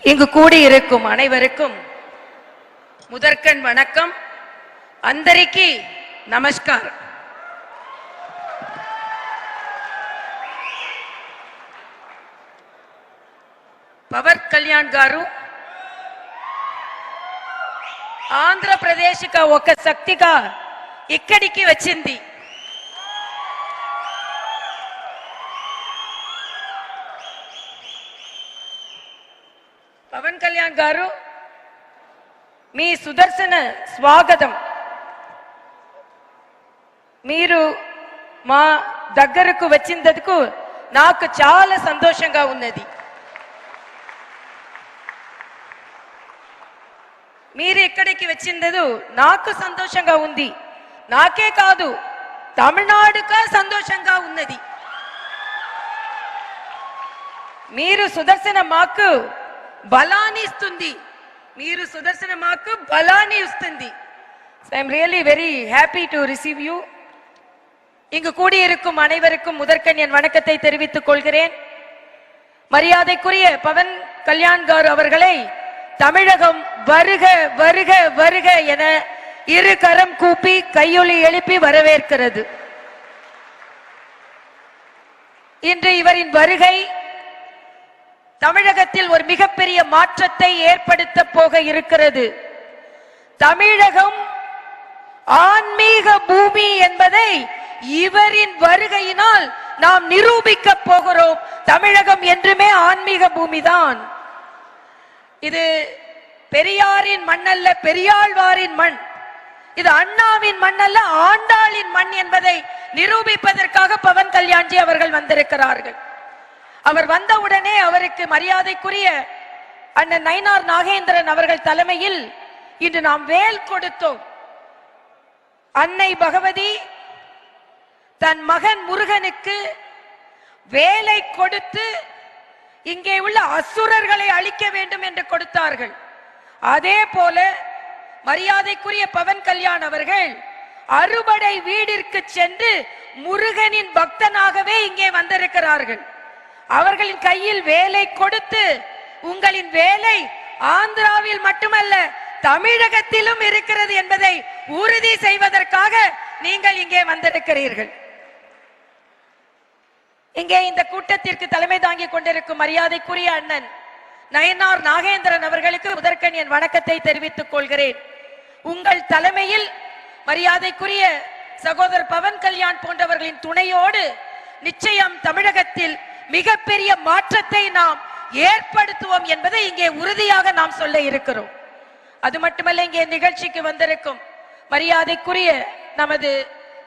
இங்கு கூடியிருக்கும் அனைவருக்கும் முதற்கண் வணக்கம். అందరికీ నమస్కారం. పవన్ కళ్యాణ్ గారు ఆంధ్రప్రదేశ్కి ఒక శక్తిగా ఇక్కడికి వచ్చింది. పవన్ కళ్యాణ్ గారు మీ సుదర్శన స్వాగతం. మీరు మా దగ్గరకు వచ్చినందుకు నాకు చాలా సంతోషంగా ఉన్నది. మీరు ఇక్కడికి వచ్చినందుకు నాకు సంతోషంగా ఉంది. నాకే కాదు, తమిళనాడుకు సంతోషంగా ఉన్నది. మీరు సుదర్శన మాకు బలాన్ని ఇస్తుంది. మీరు సుదర్శన మాకు బలాన్ని ఇస్తుంది. So I am really very happy to receive you. இங்கு கூடியிருக்கும் அனைவருக்கும் முதற்கண் என் வணக்கத்தை தெரிவித்துக் கொள்கிறேன். மரியாதைக்குரிய பவன் கல்யாண் கார் அவர்களை தமிழகம் வருக வருக வருக என இரு கரம் கூப்பி கையொலி எழுப்பி வரவேற்கிறது. இன்று இவரின் வருகை தமிழகத்தில் ஒரு மிகப்பெரிய மாற்றத்தை ஏற்படுத்த போக இருக்கிறது. தமிழகம் ஆன்மீக பூமி என்பதை இவரின் வருகையினால் நாம் நிரூபிக்க போகிறோம். தமிழகம் என்றுமே ஆன்மீக பூமிதான். இது பெரியாரின் மண் அல்ல, பெரியாழ்வாரின் மண். இது அண்ணாவின் மண் அல்ல, ஆண்டாளின் மண் என்பதை நிரூபிப்பதற்காக பவன் கல்யாண்ஜி அவர்கள் வந்திருக்கிறார்கள். அவர் வந்தவுடனே அவருக்கு மரியாதைக்குரிய அண்ணன் நயினார் நாகேந்திரன் அவர்கள் தலைமையில் இன்று நாம் வேல் கொடுத்தோம். அன்னை பகவதி தன் மகன் முருகனுக்கு வேலை கொடுத்து இங்கே உள்ள அசுரர்களை அழிக்க வேண்டும் என்று கொடுத்தார்கள். அதே போல மரியாதைக்குரிய பவன் கல்யாண் அவர்கள் அறுபடை வீடிற்கு சென்று முருகனின் பக்தனாகவே இங்கே வந்திருக்கிறார்கள். அவர்களின் கையில் வேலை கொடுத்து உங்களின் வேலை ஆந்திராவில் மட்டுமல்ல தமிழகத்திலும் இருக்கிறது என்பதை உறுதி செய்வதற்காக நீங்கள் இங்கே வந்திருக்கிறீர்கள். இங்கே இந்த கூட்டத்திற்கு தலைமை தாங்கி கொண்டிருக்கும் மரியாதைக்குரிய அண்ணன் நயினார் நாகேந்திரன் அவர்களுக்கு முதற்கண் என் வணக்கத்தை தெரிவித்துக் கொள்கிறேன். உங்கள் தலைமையில் மரியாதைக்குரிய சகோதரர் பவன் கல்யாண் போன்றவர்களின் துணையோடு நிச்சயம் தமிழகத்தில் மிகப்பெரிய மாற்றத்தை நாம் ஏற்படுத்துவோம் என்பதை இங்கே உறுதியாக நாம் சொல்ல இருக்கிறோம். அது மட்டுமல்ல, இங்கே நிகழ்ச்சிக்கு வந்திருக்கும் மரியாதைக்குரிய நமது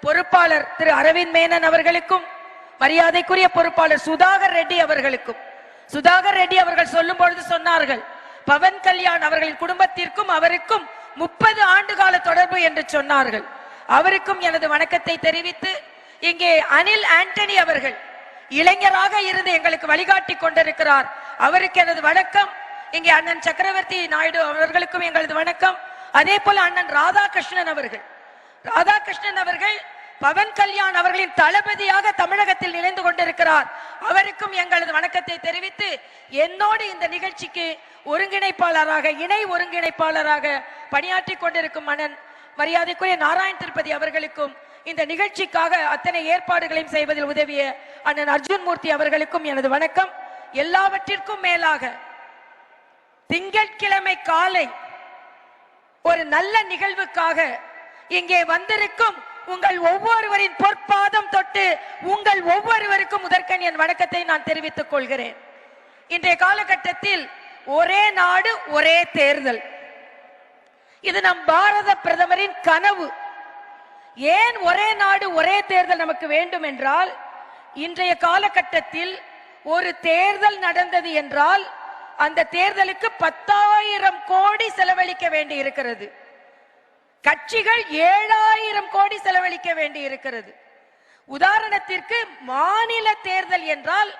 பொறுப்பாளர் திரு அரவிந்த் மேனன் அவர்களுக்கும் மரியாதைக்குரிய பொறுப்பாளர் சுதாகர் ரெட்டி அவர்களுக்கும், சுதாகர் ரெட்டி அவர்கள் சொல்லும் பொழுது சொன்னார்கள், பவன் கல்யாண் அவர்களின் குடும்பத்திற்கும் அவருக்கும் 30 ஆண்டுகால தொடர்பு என்று சொன்னார்கள். அவருக்கும் எனது வணக்கத்தை தெரிவித்து, இங்கே அனில் ஆண்டனி அவர்கள் இளைஞராக இருந்து எங்களுக்கு வழிகாட்டி கொண்டிருக்கிறார். அவருக்கு எனது வணக்கம். இங்கே அண்ணன் சக்கரவர்த்தி நாயுடு அவர்களுக்கும் எங்களது வணக்கம். அதே போல அண்ணன் ராதாகிருஷ்ணன் அவர்கள் பவன் கல்யாண் அவர்களின் தளபதியாக தமிழகத்தில் இணைந்து கொண்டிருக்கிறார். அவருக்கும் எங்களது வணக்கத்தை தெரிவித்து, என்னோடு இந்த நிகழ்ச்சிக்கு ஒருங்கிணைப்பாளராக இணை ஒருங்கிணைப்பாளராக பணியாற்றி கொண்டிருக்கும் அண்ணன் மரியாதைக்குரிய நாராயண் திருப்பதி அவர்களுக்கும், இந்த நிகழ்ச்சிக்காக அத்தனை ஏற்பாடுகளையும் செய்வதில் உதவிய அண்ணன் அர்ஜுன் மூர்த்தி அவர்களுக்கும் எனது வணக்கம். எல்லாவற்றிற்கும் மேலாக திங்கட்கிழமை காலை ஒரு நல்ல நிகழ்வுக்காக இங்கே வந்திருக்கும் உங்கள் ஒவ்வொருவரின் பொற்பாதம் தொட்டு உங்கள் ஒவ்வொருவருக்கும் முதற்கண் என் வணக்கத்தை நான் தெரிவித்துக் கொள்கிறேன். இன்றைய காலகட்டத்தில் ஒரே நாடு ஒரே தேர்தல், இது நம் பாரத பிரதமரின் கனவு. ஏன் ஒரே நாடு ஒரே தேர்தல் நமக்கு வேண்டும் என்றால், இன்றைய காலகட்டத்தில் ஒரு தேர்தல் நடந்தது என்றால் அந்த தேர்தலுக்கு 10,000 கோடி செலவழிக்க வேண்டி இருக்கிறது. கட்சிகள் 7,000 கோடி செலவழிக்க வேண்டி இருக்கிறது. உதாரணத்திற்கு மாநில தேர்தல் என்றால்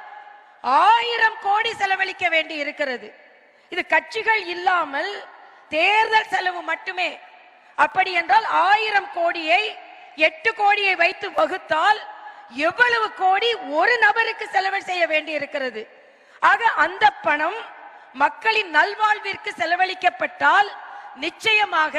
1000 கோடி செலவழிக்க வேண்டி இருக்கிறது. இது கட்சிகள் இல்லாமல் தேர்தல் செலவு மட்டுமே. அப்படி என்றால் 1000 கோடியை 8 கோடியை வைத்து வகுத்தால் எவ்வளவு கோடி ஒரு நபருக்கு செலவு செய்ய வேண்டி இருக்கிறது. ஆக அந்த பணம் மக்களின் நல்வாழ்விற்கு செலவழிக்கப்பட்டால் நிச்சயமாக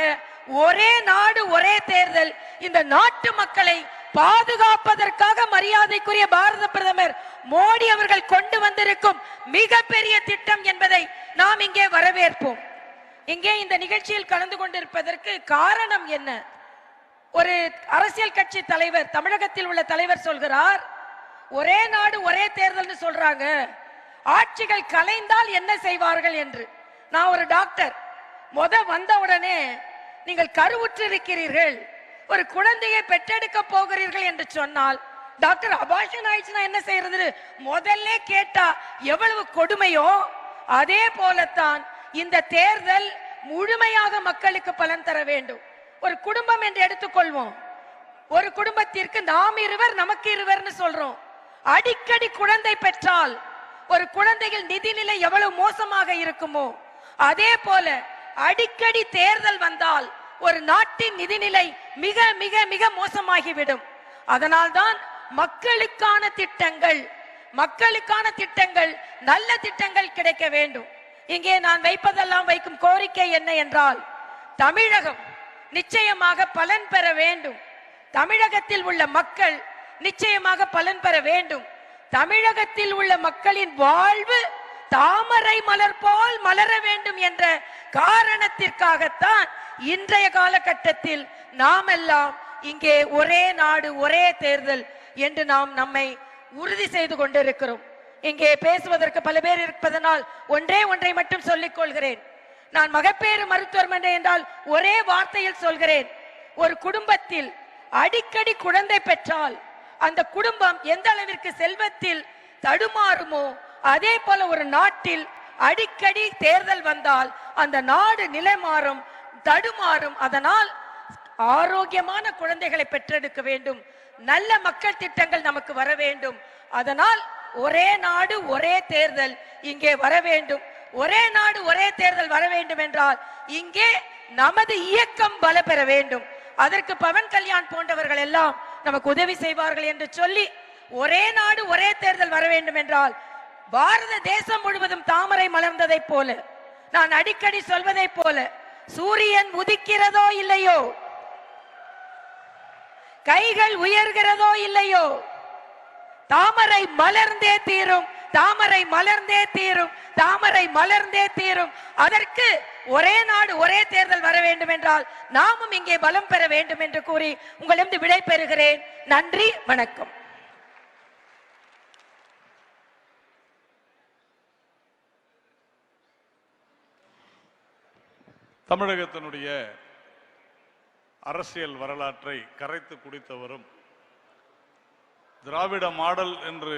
ஒரே நாடு ஒரே தேர்தல் இந்த நாட்டு மக்களை பாதுகாப்பதற்காக மரியாதைக்குரிய பாரத பிரதமர் மோடி அவர்கள் கொண்டு வந்திருக்கும் மிகப்பெரிய திட்டம் என்பதை நாம் இங்கே வரவேற்போம். இங்கே இந்த நிகழ்ச்சியில் கலந்து கொண்டிருப்பதற்கு காரணம் என்ன? ஒரு அரசியல் கட்சி தலைவர், தமிழகத்தில் உள்ள தலைவர் சொல்கிறார், ஒரே நாடு ஒரே தேர்தல் சொல்றாங்க, ஆட்சிகள் கலைந்தால் என்ன செய்வார்கள் என்று. நான் ஒரு டாக்டர், வந்த உடனே நீங்கள் கருவுற்று இருக்கிறீர்கள், ஒரு குழந்தையை பெற்றெடுக்க போகிறீர்கள் என்று சொன்னால், டாக்டர் அபாஷன் ஆயிடுச்சுன்னா என்ன செய்யறது முதல்ல கேட்டா எவ்வளவு கொடுமையோ, அதே போலத்தான் இந்த தேர்தல் முழுமையாக மக்களுக்கு பலன் தர வேண்டும். ஒரு குடும்பம் என்று எடுத்துக்கொள்வோம், ஒரு குடும்பத்திற்கு நாம் இருவர் நமக்கு இருவர்னு சொல்றோம். அடிக்கடி குழந்தை பெற்றால் ஒரு குழந்தைகள் நிதிநிலை எவ்வளவு மோசமாக இருக்குமோ, அதே போல அடிக்கடி தேர்தல் வந்தால் ஒரு நாட்டின் நிதிநிலை மிக மிக மிக மோசமாகிவிடும். அதனால்தான் மக்களுக்கான திட்டங்கள் நல்ல திட்டங்கள் கிடைக்க வேண்டும். இங்கே நான் வைப்பதெல்லாம் வைக்கும் கோரிக்கை என்ன என்றால், தமிழகம் நிச்சயமாக பலன் பெற வேண்டும். தமிழகத்தில் உள்ள மக்கள் நிச்சயமாக பலன் பெற வேண்டும். தமிழகத்தில் உள்ள மக்களின் வாழ்வு தாமரை மலர் போல் மலர வேண்டும் என்ற காரணத்திற்காகத்தான் இன்றைய காலகட்டத்தில் நாம் எல்லாம் இங்கே ஒரே நாடு ஒரே தேர்தல் என்று நாம் நம்மை உறுதி செய்து கொண்டிருக்கிறோம். இங்கே பேசுவதற்கு பல பேர் இருப்பதனால் ஒன்றை மட்டும் சொல்லிக் கொள்கிறேன். நான் மகப்பேறு மருத்துவமனை என்றால் ஒரே வார்த்தையில் சொல்கிறேன், ஒரு குடும்பத்தில் அடிக்கடி குழந்தை பெற்றால் அந்த குடும்பம் எந்த அளவிற்கு செல்வத்தில் தடுமாறுமோ, அதே போல ஒரு நாட்டில் அடிக்கடி தேர்தல் வந்தால் அந்த நாடு நிலை மாறும், தடுமாறும். அதனால் ஆரோக்கியமான குழந்தைகளை பெற்றெடுக்க வேண்டும், நல்ல மக்கள் திட்டங்கள் நமக்கு வர வேண்டும். அதனால் ஒரே நாடு ஒரே தேர்தல் இங்கே வர வேண்டும். ஒரே நாடு ஒரே தேர்தல் வர வேண்டும் என்றால் இங்கே நமது இயக்கம் பல பெற வேண்டும். அதற்கு பவன் கல்யாண் போன்றவர்கள் எல்லாம் நமக்கு உதவி செய்வார்கள் என்று சொல்லி, ஒரே நாடு ஒரே தேர்தல் வர வேண்டும் என்றால் பாரத தேசம் முழுவதும் தாமரை மலர்ந்ததை போல, நான் அடிக்கடி சொல்வதை போல, சூரியன் உதிக்கிறதோ இல்லையோ, கைகள் உயர்கிறதோ இல்லையோ, தாமரை மலர்ந்தே தீரும், தாமரை மலர்ந்தே தீரும், தாமரை மலர்ந்தே தீரும். அதற்கு ஒரே நாடு ஒரே தேர்தல் வர வேண்டும் என்றால் நாமும் இங்கே பலம் பெற வேண்டும் என்று கூறி உங்களிடம் விடை பெறுகிறேன். நன்றி, வணக்கம். தமிழகத்தினுடைய அரசியல் வரலாற்றை கரைத்து குடித்தவரும், திராவிட மாடல் என்று